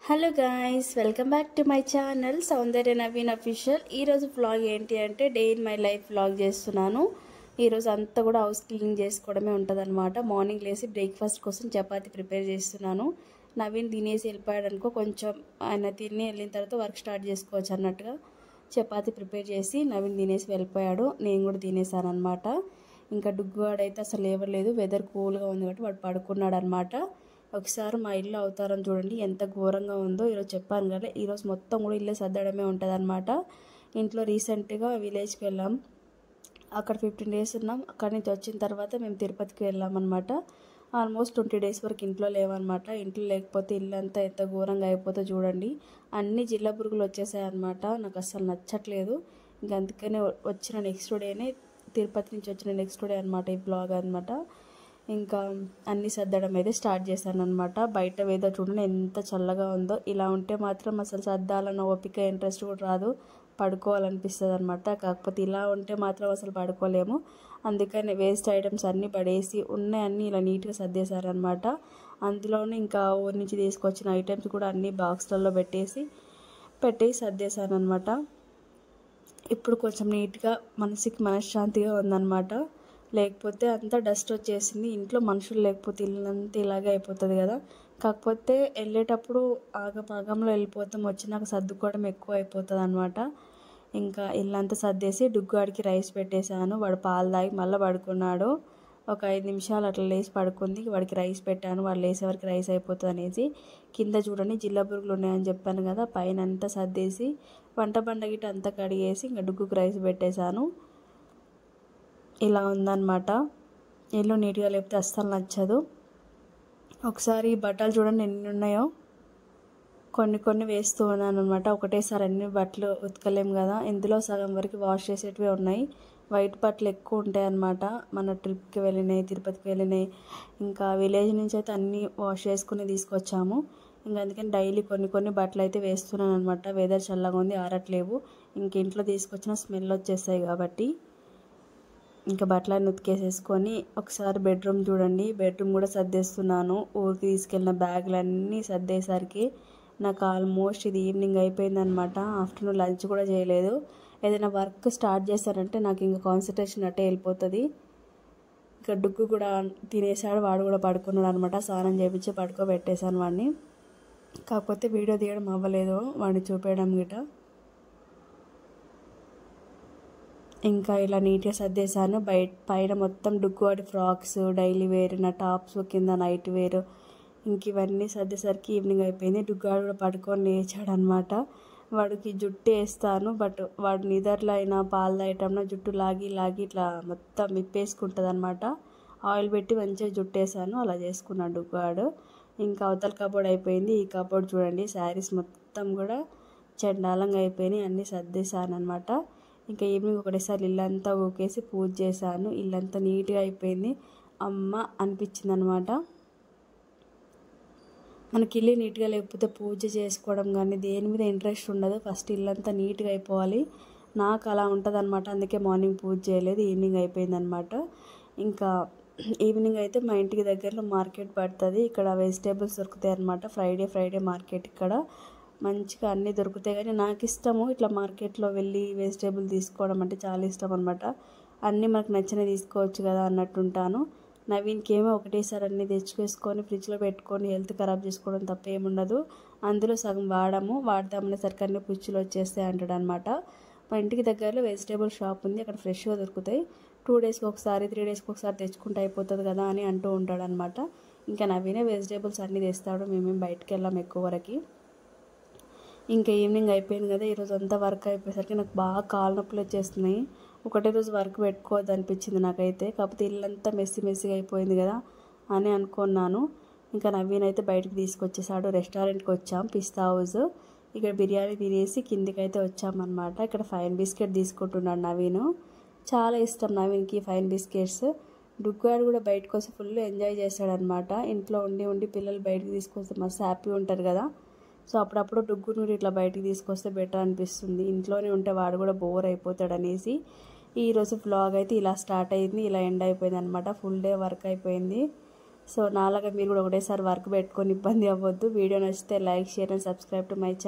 Hello guys, welcome back to my channel Soundarya Naveen official. ఈరోజు vlog ఏంటి అంటే day in my life vlog చేస్తున్నాను. ఈరోజు అంతా కూడా హౌస్ క్లీనింగ్ చేసుకోవడమే ఉంటుందన్నమాట. మార్నింగ్ లేసి బ్రేక్ఫాస్ట్ కోసం చపాతీ ప్రిపేర్ చేస్తున్నాను. నవీన్ తినేసి వెళ్ళిపోయాడు అనుకో, కొంచెం ఆయన తిని వెళ్ళిన తర్వాత వర్క్ స్టార్ట్ చేసుకోవచ్చు అన్నట్టుగా చపాతీ ప్రిపేర్ చేసి నవీన్ తినేసి వెళ్ళిపోయాడు. నేను కూడా తినేసాను అనమాట. ఇంకా డుగ్గువాడైతే అసలు లేవలేదు, వెదర్ కూల్గా ఉంది కాబట్టి వాడు పడుకున్నాడు అనమాట. ఒకసారి మా ఇల్లు అవతారం చూడండి ఎంత ఘోరంగా ఉందో. ఈరోజు చెప్పాను కదా, ఈరోజు మొత్తం కూడా ఇల్లు సర్దడమే ఉంటుంది అనమాట. ఇంట్లో రీసెంట్గా విలేజ్కి వెళ్ళాం, అక్కడ 15 days ఉన్నాం. అక్కడి నుంచి వచ్చిన తర్వాత మేము తిరుపతికి వెళ్ళాం అనమాట. ఆల్మోస్ట్ 20 days వరకు ఇంట్లో లేవన్నమాట. ఇంట్లో లేకపోతే ఇల్లు అంతా ఎంత ఘోరంగా అయిపోతే చూడండి. అన్ని జిల్లా పురుగులు వచ్చేసాయి అనమాట. నాకు అస్సలు నచ్చట్లేదు. ఇంక అందుకనే వచ్చిన నెక్స్ట్ డేనే, తిరుపతి నుంచి వచ్చిన నెక్స్ట్ డే అనమాట ఈ బ్లాగ్ అనమాట. ఇంకా అన్నీ సర్దడం అయితే స్టార్ట్ చేశాను అనమాట. బయట వెదర్ చూడండి ఎంత చల్లగా ఉందో. ఇలా ఉంటే మాత్రం అసలు సర్దాలన్న ఓపిక, ఇంట్రెస్ట్ కూడా రాదు, పడుకోవాలనిపిస్తుంది అనమాట. కాకపోతే ఇలా ఉంటే మాత్రం అసలు పడుకోలేము. అందుకని వేస్ట్ ఐటమ్స్ అన్నీ పడేసి ఉన్నాయన్నీ ఇలా నీట్గా సర్దేశారనమాట. అందులోనే ఇంకా ఊరి నుంచి తీసుకొచ్చిన ఐటమ్స్ కూడా అన్నీ బాక్స్లలో పెట్టేసి సర్దేశాను అనమాట. ఇప్పుడు కొంచెం నీట్గా మనసుకి మనశ్శాంతిగా ఉందన్నమాట. లేకపోతే అంతా డస్ట్ వచ్చేసింది. ఇంట్లో మనుషులు లేకపోతే ఇల్లంతా ఇలాగే అయిపోతుంది కదా. కాకపోతే వెళ్ళేటప్పుడు ఆగపాగంలో వెళ్ళిపోతాం, వచ్చినాక సర్దుకోవడం ఎక్కువ అయిపోతుంది అనమాట. ఇంకా ఇల్లంతా సర్దేసి డుగ్గాడికి రైస్ పెట్టేశాను. వాడు పాలు తాగి మళ్ళీ పడుకున్నాడు. ఒక 5 నిమిషాలు అట్లా లేచి పడుకుంది. వాడికి రైస్ పెట్టాను, వాడు లేసేవరకు రైస్ అయిపోతుంది అనేసి. కింద చూడండి జిల్లా పురుగులు ఉన్నాయని చెప్పాను కదా, పైన అంతా సర్దేసి వంట బండ గిట్ట అంతా కడిగేసి ఇంకా డుగ్గుకు రైస్ పెట్టేశాను. ఇలా ఉందన్నమాట. ఇల్లు నీట్గా లేకపోతే అస్సలు నచ్చదు. ఒకసారి బట్టలు చూడండి ఎన్ని ఉన్నాయో. కొన్ని వేస్తూ ఉన్నాను అనమాట. ఒకటేసారి అన్ని బట్టలు ఉతకలేము కదా. ఇందులో సగం వరకు వాష్ చేసేటివే ఉన్నాయి. వైట్ బట్టలు ఎక్కువ ఉంటాయి అన్నమాట. మన ట్రిప్కి వెళ్ళినాయి, తిరుపతికి వెళ్ళినాయి, ఇంకా విలేజ్ నుంచి అయితే అన్నీ వాష్ చేసుకుని తీసుకొచ్చాము. ఇంకా అందుకని డైలీ కొన్ని బట్టలు అయితే వేస్తున్నాను అనమాట. వెదర్ చల్లగా ఉంది, ఆరట్లేవు. ఇంక ఇంట్లో తీసుకొచ్చిన స్మెల్ వచ్చేస్తాయి కాబట్టి ఇంకా బట్టలన్నీ ఉతికేసేసుకొని ఒకసారి బెడ్రూమ్ చూడండి. బెడ్రూమ్ కూడా సర్దేస్తున్నాను. ఊరికి తీసుకెళ్ళిన బ్యాగులన్నీ సర్దేసరికి నాకు ఆల్మోస్ట్ ఇది ఈవినింగ్ అయిపోయిందనమాట. ఆఫ్టర్నూన్ లంచ్ కూడా చేయలేదు. ఏదైనా వర్క్ స్టార్ట్ చేస్తారంటే నాకు ఇంకా కాన్సన్ట్రేషన్ అట్టే వెళ్ళిపోతుంది. ఇంకా డుగ్గు కూడా తినేసాడు, వాడు కూడా పడుకున్నాడు అనమాట. స్నానం చేయించి పడుకోబెట్టేశాను వాడిని. కాకపోతే వీడియో తీయడం అవ్వలేదు, వాడిని చూపేయడం గిట. ఇంకా ఇలా నీట్గా సర్దేశాను. పైన మొత్తం డుగ్గువాడి ఫ్రాక్స్, డైలీ వేర్, నా టాప్స్, కింద నైట్ వేర్, ఇంక ఇవన్నీ సర్దేసరికి ఈవినింగ్ అయిపోయింది. డుగ్గువాడు కూడా పడుకొని లేచాడు అనమాట. వాడికి జుట్టు వేస్తాను, బట్ వాడు నిద్రలో అయినా పాలు తాగటంలో జుట్టు లాగి ఇట్లా మొత్తం విప్పేసుకుంటుంది అనమాట. ఆయిల్ పెట్టి మంచిగా జుట్టు వేసాను, అలా చేసుకున్నాడు డుగ్గువాడు. ఇంకా అవతల కబోర్డ్ అయిపోయింది. ఈ కబోర్డ్ చూడండి, శారీస్ మొత్తం కూడా చండాలంగా అయిపోయినాయి. అన్నీ సర్దేశాను అనమాట. ఇంకా ఈవినింగ్ ఒకటేసారి ఇల్లంతా ఊకేసి పూజ చేశాను. ఇల్లంతా నీట్గా అయిపోయింది. అమ్మ అనిపించింది అనమాట. మనకి ఇల్లు నీట్గా లేకపోతే పూజ చేసుకోవడం కానీ దేని మీద ఇంట్రెస్ట్ ఉండదు. ఫస్ట్ ఇల్లంతా నీట్గా అయిపోవాలి. నాకు అలా ఉంటుంది అనమాట. అందుకే మార్నింగ్ పూజ చేయలేదు, ఈవినింగ్ అయిపోయిందనమాట. ఇంకా ఈవినింగ్ అయితే మా ఇంటికి దగ్గరలో మార్కెట్ పడుతుంది. ఇక్కడ వెజిటేబుల్స్ దొరుకుతాయి అనమాట. ఫ్రైడే మార్కెట్ ఇక్కడ మంచిగా అన్నీ దొరుకుతాయి. కానీ నాకు ఇష్టము ఇట్లా మార్కెట్లో వెళ్ళి వెజిటేబుల్ తీసుకోవడం అంటే చాలా ఇష్టం అనమాట. అన్నీ మనకు నచ్చినవి తీసుకోవచ్చు కదా అన్నట్టుంటాను. నవీన్కి ఏమో ఒకటేసారి అన్నీ తెచ్చుకేసుకొని ఫ్రిడ్జ్లో పెట్టుకొని హెల్త్ ఖరాబ్ చేసుకోవడం తప్ప ఏముండదు. అందులో సగం వాడదామనేసరికి అన్నీ పుచ్చులు వచ్చేస్తాయి అంటాడు అనమాట. మా ఇంటికి దగ్గరలో వెజిటేబుల్ షాప్ ఉంది, అక్కడ ఫ్రెష్గా దొరుకుతాయి. 2 daysకి ఒకసారి 3 daysకి ఒకసారి తెచ్చుకుంటే అయిపోతుంది కదా అని అంటూ ఉంటాడు అనమాట. ఇంకా నవీనే వెజిటేబుల్స్ అన్నీ తెస్తాడు, మేమేం బయటకు వెళ్ళాం ఎక్కువ వరకు. ఇంకా ఈవినింగ్ అయిపోయింది కదా. ఈరోజు అంతా వర్క్ అయిపోయేసరికి నాకు బాగా కాళ్ళ నొప్పులు వచ్చేస్తున్నాయి. ఒకటే రోజు వర్క్ పెట్టుకోవద్దు అనిపించింది నాకైతే. కాకపోతే ఇల్లంతా మెస్సీగా అయిపోయింది కదా అని అనుకున్నాను. ఇంకా నవీన్ అయితే బయటకు తీసుకొచ్చేసాడు. రెస్టారెంట్కి వచ్చాం, పిస్తా హౌస్. ఇక్కడ బిర్యానీ తినేసి కిందికి అయితే వచ్చామన్నమాట. ఇక్కడ ఫైన్ బిస్కెట్ తీసుకుంటున్నాడు నవీన్. చాలా ఇష్టం నవీన్కి ఫైన్ బిస్కెట్స్. డుగ్గాడు కూడా బయటకు వచ్చి ఫుల్ ఎంజాయ్ చేశాడనమాట. ఇంట్లో ఉండి పిల్లలు బయటకు తీసుకొస్తే మస్తు హ్యాపీ ఉంటారు కదా. సో అప్పుడప్పుడు డుగ్గును ఇట్లా బయటికి తీసుకొస్తే బెటర్ అనిపిస్తుంది. ఇంట్లోనే ఉంటే వాడు కూడా బోర్ అయిపోతాడు అనేసి ఈరోజు వ్లాగ్ అయితే ఇలా స్టార్ట్ అయింది, ఇలా ఎండ్ అయిపోయింది అనమాట. ఫుల్ డే వర్క్ అయిపోయింది. సో నాలాగా మీరు కూడా ఒకటేసారి వర్క్ పెట్టుకొని ఇబ్బంది అవ్వద్దు. వీడియో నచ్చితే like, share and subscribe to my channel.